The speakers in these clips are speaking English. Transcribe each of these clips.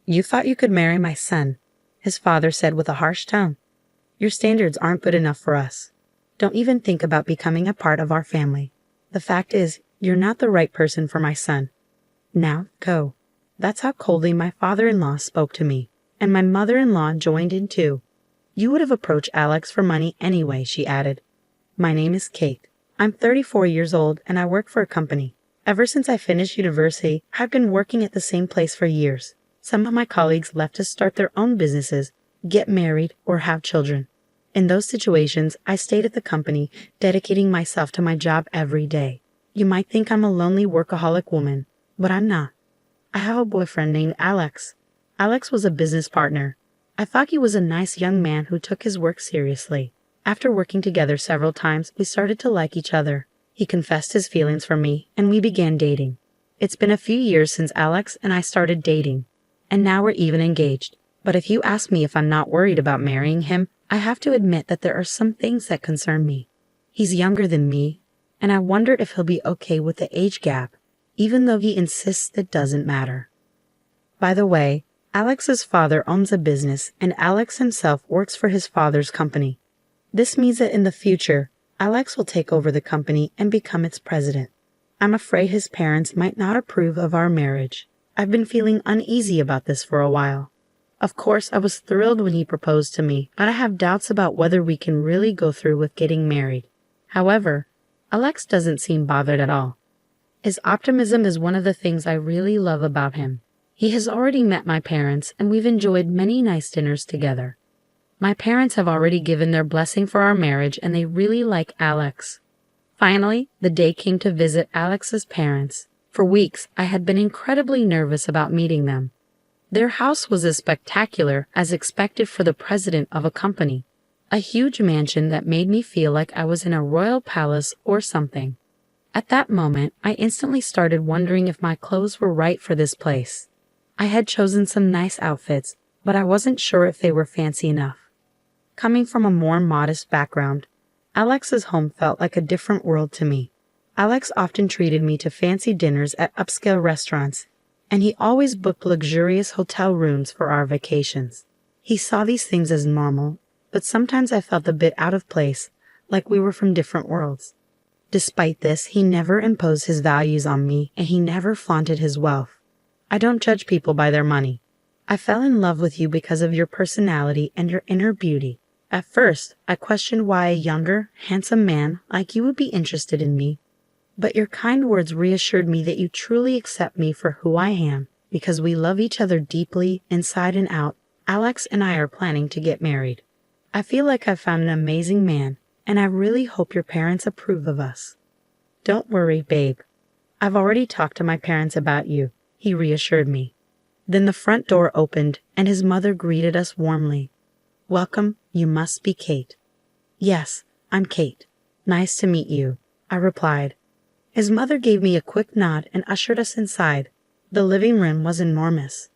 "You thought you could marry my son," his father said with a harsh tone. "Your standards aren't good enough for us. Don't even think about becoming a part of our family. The fact is, you're not the right person for my son. Now, go." That's how coldly my father-in-law spoke to me, and my mother-in-law joined in too. "You would have approached Alex for money anyway," she added. "My name is Kate. I'm 34 years old and I work for a company. Ever since I finished university, I've been working at the same place for years. Some of my colleagues left to start their own businesses, get married, or have children. In those situations, I stayed at the company, dedicating myself to my job every day. You might think I'm a lonely workaholic woman, but I'm not. I have a boyfriend named Alex. Alex was a business partner. I thought he was a nice young man who took his work seriously. After working together several times, we started to like each other. He confessed his feelings for me, and we began dating. It's been a few years since Alex and I started dating, and now we're even engaged. But if you ask me if I'm not worried about marrying him, I have to admit that there are some things that concern me. He's younger than me, and I wonder if he'll be okay with the age gap, even though he insists it doesn't matter." By the way, Alex's father owns a business, and Alex himself works for his father's company. This means that in the future, Alex will take over the company and become its president. I'm afraid his parents might not approve of our marriage. I've been feeling uneasy about this for a while. Of course, I was thrilled when he proposed to me, but I have doubts about whether we can really go through with getting married. However, Alex doesn't seem bothered at all. His optimism is one of the things I really love about him. He has already met my parents, and we've enjoyed many nice dinners together. My parents have already given their blessing for our marriage, and they really like Alex. Finally, the day came to visit Alex's parents. For weeks, I had been incredibly nervous about meeting them. Their house was as spectacular as expected for the president of a company. A huge mansion that made me feel like I was in a royal palace or something. At that moment, I instantly started wondering if my clothes were right for this place. I had chosen some nice outfits, but I wasn't sure if they were fancy enough. Coming from a more modest background, Alex's home felt like a different world to me. Alex often treated me to fancy dinners at upscale restaurants, and he always booked luxurious hotel rooms for our vacations. He saw these things as normal, but sometimes I felt a bit out of place, like we were from different worlds. Despite this, he never imposed his values on me, and he never flaunted his wealth. I don't judge people by their money. I fell in love with you because of your personality and your inner beauty. At first, I questioned why a younger, handsome man like you would be interested in me. But your kind words reassured me that you truly accept me for who I am. Because we love each other deeply, inside and out, Alex and I are planning to get married. I feel like I've found an amazing man, and I really hope your parents approve of us. Don't worry, babe. I've already talked to my parents about you, he reassured me. Then the front door opened, and his mother greeted us warmly. "Welcome, you must be Kate." "Yes, I'm Kate. Nice to meet you," I replied. His mother gave me a quick nod and ushered us inside. The living room was enormous.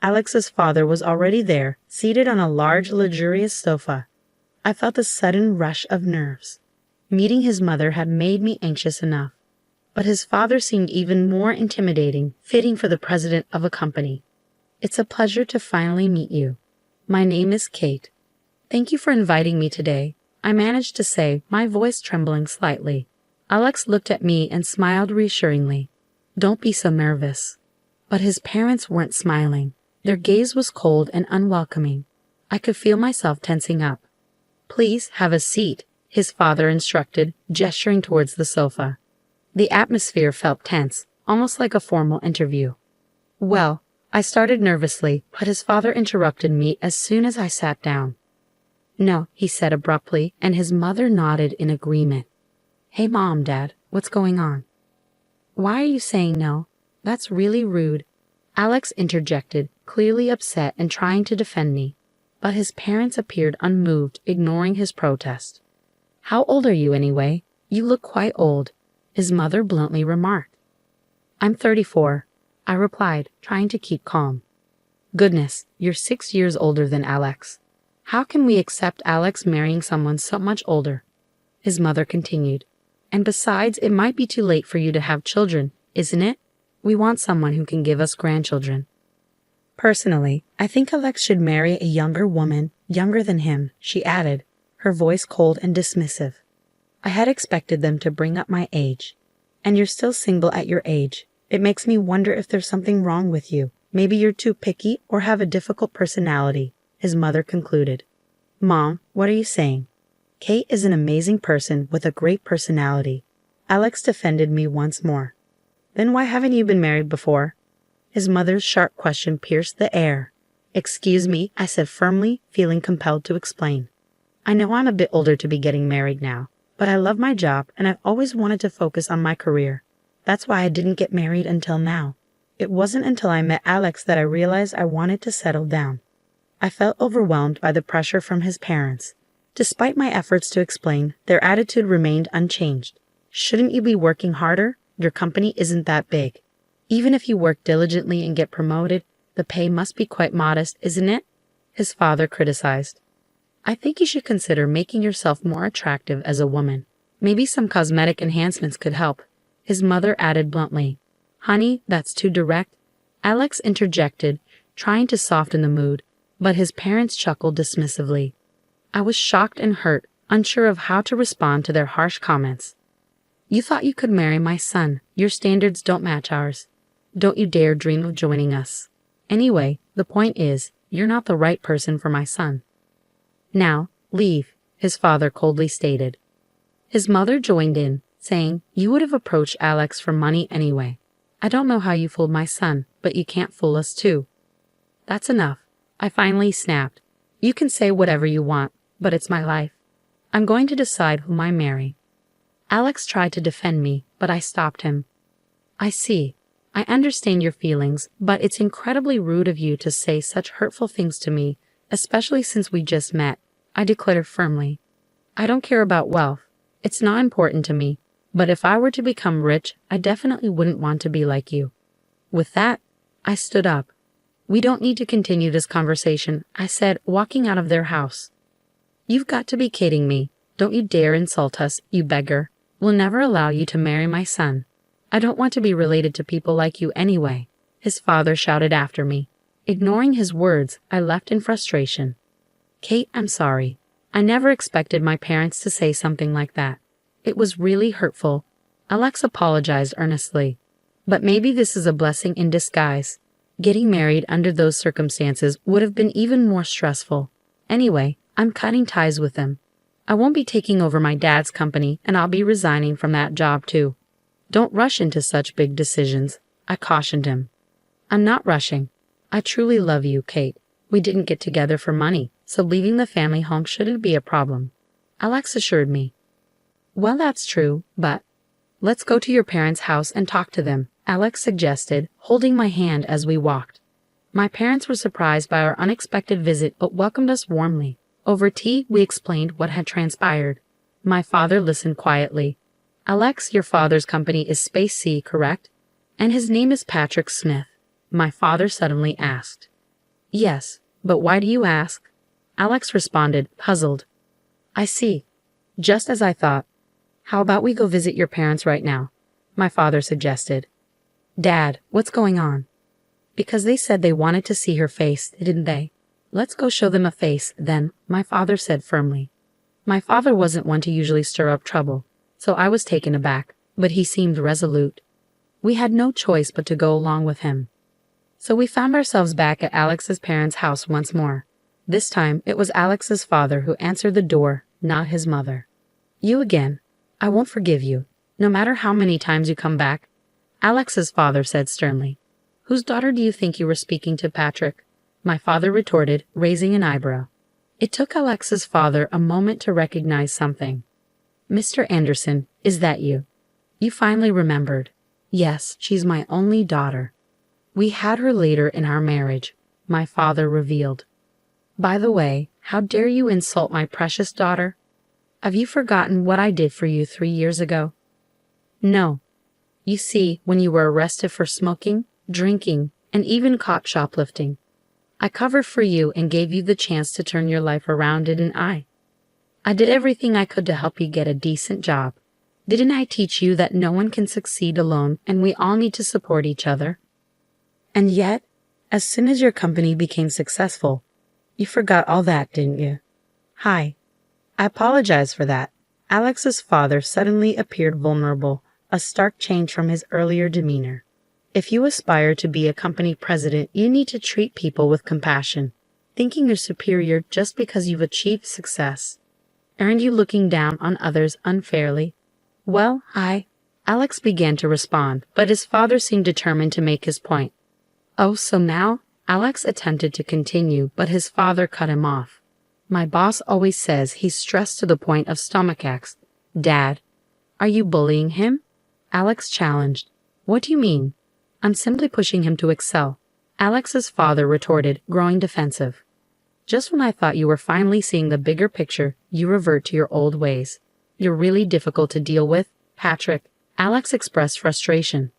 Alex's father was already there, seated on a large, luxurious sofa. I felt a sudden rush of nerves. Meeting his mother had made me anxious enough, but his father seemed even more intimidating, fitting for the president of a company. "It's a pleasure to finally meet you. My name is Kate. Thank you for inviting me today," I managed to say, my voice trembling slightly. Alex looked at me and smiled reassuringly. "Don't be so nervous." But his parents weren't smiling. Their gaze was cold and unwelcoming. I could feel myself tensing up. "Please have a seat," his father instructed, gesturing towards the sofa. The atmosphere felt tense, almost like a formal interview. "Well," I started nervously, but his father interrupted me as soon as I sat down. "No," he said abruptly, and his mother nodded in agreement. "Hey, Mom, Dad, what's going on?" "Why are you saying no? That's really rude," Alex interjected, clearly upset and trying to defend me. But his parents appeared unmoved, ignoring his protest. "How old are you anyway? You look quite old," his mother bluntly remarked. "I'm 34, I replied, trying to keep calm. "Goodness, you're 6 years older than Alex. How can we accept Alex marrying someone so much older?" His mother continued. "And besides, it might be too late for you to have children, isn't it? We want someone who can give us grandchildren." Personally, I think Alex should marry a younger woman, younger than him, she added, her voice cold and dismissive. I had expected them to bring up my age. And you're still single at your age. It makes me wonder if there's something wrong with you. Maybe you're too picky or have a difficult personality, his mother concluded. Mom, what are you saying? Kate is an amazing person with a great personality. Alex defended me once more. Then why haven't you been married before? His mother's sharp question pierced the air. Excuse me, I said firmly, feeling compelled to explain. I know I'm a bit older to be getting married now, but I love my job and I've always wanted to focus on my career. That's why I didn't get married until now. It wasn't until I met Alex that I realized I wanted to settle down. I felt overwhelmed by the pressure from his parents. Despite my efforts to explain, their attitude remained unchanged. Shouldn't you be working harder? Your company isn't that big. Even if you work diligently and get promoted, the pay must be quite modest, isn't it? His father criticized. I think you should consider making yourself more attractive as a woman. Maybe some cosmetic enhancements could help. His mother added bluntly. Honey, that's too direct. Alex interjected, trying to soften the mood, but his parents chuckled dismissively. I was shocked and hurt, unsure of how to respond to their harsh comments. You thought you could marry my son. Your standards don't match ours. Don't you dare dream of joining us. Anyway, the point is, you're not the right person for my son. Now, leave, his father coldly stated. His mother joined in, saying, You would have approached Alex for money anyway. I don't know how you fooled my son, but you can't fool us too. That's enough. I finally snapped. You can say whatever you want, but it's my life. I'm going to decide whom I marry. Alex tried to defend me, but I stopped him. I see. I understand your feelings, but it's incredibly rude of you to say such hurtful things to me, especially since we just met, I declared firmly. I don't care about wealth. It's not important to me, but if I were to become rich, I definitely wouldn't want to be like you. With that, I stood up. We don't need to continue this conversation, I said, walking out of their house. You've got to be kidding me. Don't you dare insult us, you beggar. We'll never allow you to marry my son. I don't want to be related to people like you anyway, his father shouted after me. Ignoring his words, I left in frustration. Kate, I'm sorry. I never expected my parents to say something like that. It was really hurtful. Alex apologized earnestly. But maybe this is a blessing in disguise. Getting married under those circumstances would have been even more stressful. Anyway, I'm cutting ties with them. I won't be taking over my dad's company, and I'll be resigning from that job too. Don't rush into such big decisions, I cautioned him. I'm not rushing. I truly love you, Kate. We didn't get together for money, so leaving the family home shouldn't be a problem, Alex assured me. Well, that's true, but let's go to your parents' house and talk to them, Alex suggested, holding my hand as we walked. My parents were surprised by our unexpected visit but welcomed us warmly. Over tea, we explained what had transpired. My father listened quietly. Alex, your father's company is Space C, correct? And his name is Patrick Smith, my father suddenly asked. Yes, but why do you ask? Alex responded, puzzled. I see. Just as I thought. How about we go visit your parents right now? My father suggested. Dad, what's going on? Because they said they wanted to see her face, didn't they? Let's go show them a face, then, my father said firmly. My father wasn't one to usually stir up trouble, so I was taken aback, but he seemed resolute. We had no choice but to go along with him. So we found ourselves back at Alex's parents' house once more. This time, it was Alex's father who answered the door, not his mother. You again. I won't forgive you, no matter how many times you come back, Alex's father said sternly. Whose daughter do you think you were speaking to, Patrick? My father retorted, raising an eyebrow. It took Alex's father a moment to recognize something. Mr. Anderson, is that you? You finally remembered. Yes, she's my only daughter. We had her later in our marriage, my father revealed. By the way, how dare you insult my precious daughter? Have you forgotten what I did for you 3 years ago? No. You see, when you were arrested for smoking, drinking, and even caught shoplifting, I covered for you and gave you the chance to turn your life around, didn't I? I did everything I could to help you get a decent job. Didn't I teach you that no one can succeed alone and we all need to support each other? And yet, As soon as your company became successful, you forgot all that, didn't you? Hi. I apologize for that. Alex's father suddenly appeared vulnerable, a stark change from his earlier demeanor. If you aspire to be a company president, you need to treat people with compassion. Thinking you're superior just because you've achieved success. Aren't you looking down on others unfairly? Well, Alex began to respond, but his father seemed determined to make his point. Oh, so now? Alex attempted to continue, but his father cut him off. My boss always says he's stressed to the point of stomachaches. Dad, are you bullying him? Alex challenged. What do you mean? I'm simply pushing him to excel. Alex's father retorted, growing defensive. Just when I thought you were finally seeing the bigger picture, you revert to your old ways. You're really difficult to deal with, Patrick. Alex expressed frustration.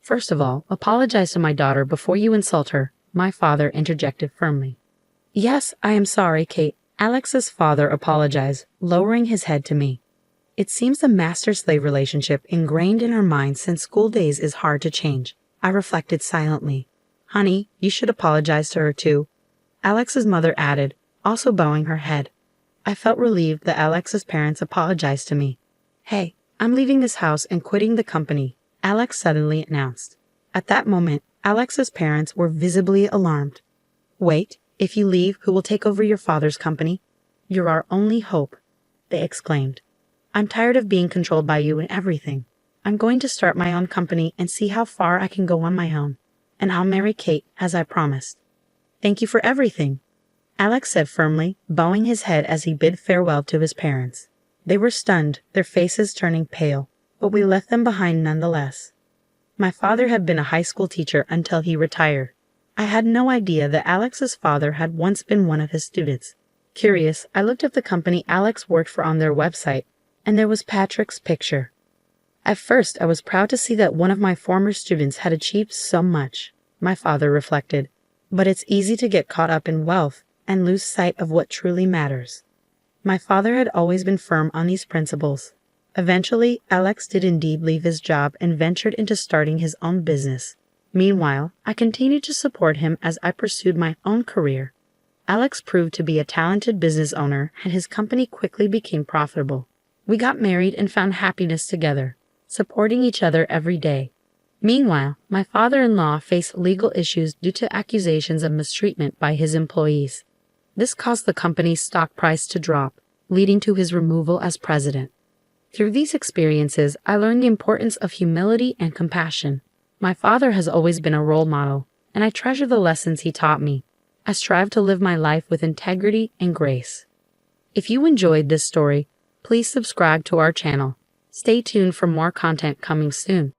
First of all, apologize to my daughter before you insult her, my father interjected firmly. Yes, I am sorry, Kate. Alex's father apologized, lowering his head to me. It seems the master-slave relationship ingrained in our minds since school days is hard to change. I reflected silently. Honey, you should apologize to her too. Alex's mother added, also bowing her head. I felt relieved that Alex's parents apologized to me. Hey, I'm leaving this house and quitting the company, Alex suddenly announced. At that moment, Alex's parents were visibly alarmed. Wait, if you leave, who will take over your father's company? You're our only hope, they exclaimed. I'm tired of being controlled by you and everything. I'm going to start my own company and see how far I can go on my own. And I'll marry Kate, as I promised. Thank you for everything, Alex said firmly, bowing his head as he bid farewell to his parents. They were stunned, their faces turning pale, but we left them behind nonetheless. My father had been a high school teacher until he retired. I had no idea that Alex's father had once been one of his students. Curious, I looked up the company Alex worked for on their website, and there was Patrick's picture. At first, I was proud to see that one of my former students had achieved so much, my father reflected. But it's easy to get caught up in wealth and lose sight of what truly matters. My father had always been firm on these principles. Eventually, Alex did indeed leave his job and ventured into starting his own business. Meanwhile, I continued to support him as I pursued my own career. Alex proved to be a talented business owner, and his company quickly became profitable. We got married and found happiness together, supporting each other every day. Meanwhile, my father-in-law faced legal issues due to accusations of mistreatment by his employees. This caused the company's stock price to drop, leading to his removal as president. Through these experiences, I learned the importance of humility and compassion. My father has always been a role model, and I treasure the lessons he taught me. I strive to live my life with integrity and grace. If you enjoyed this story, please subscribe to our channel. Stay tuned for more content coming soon.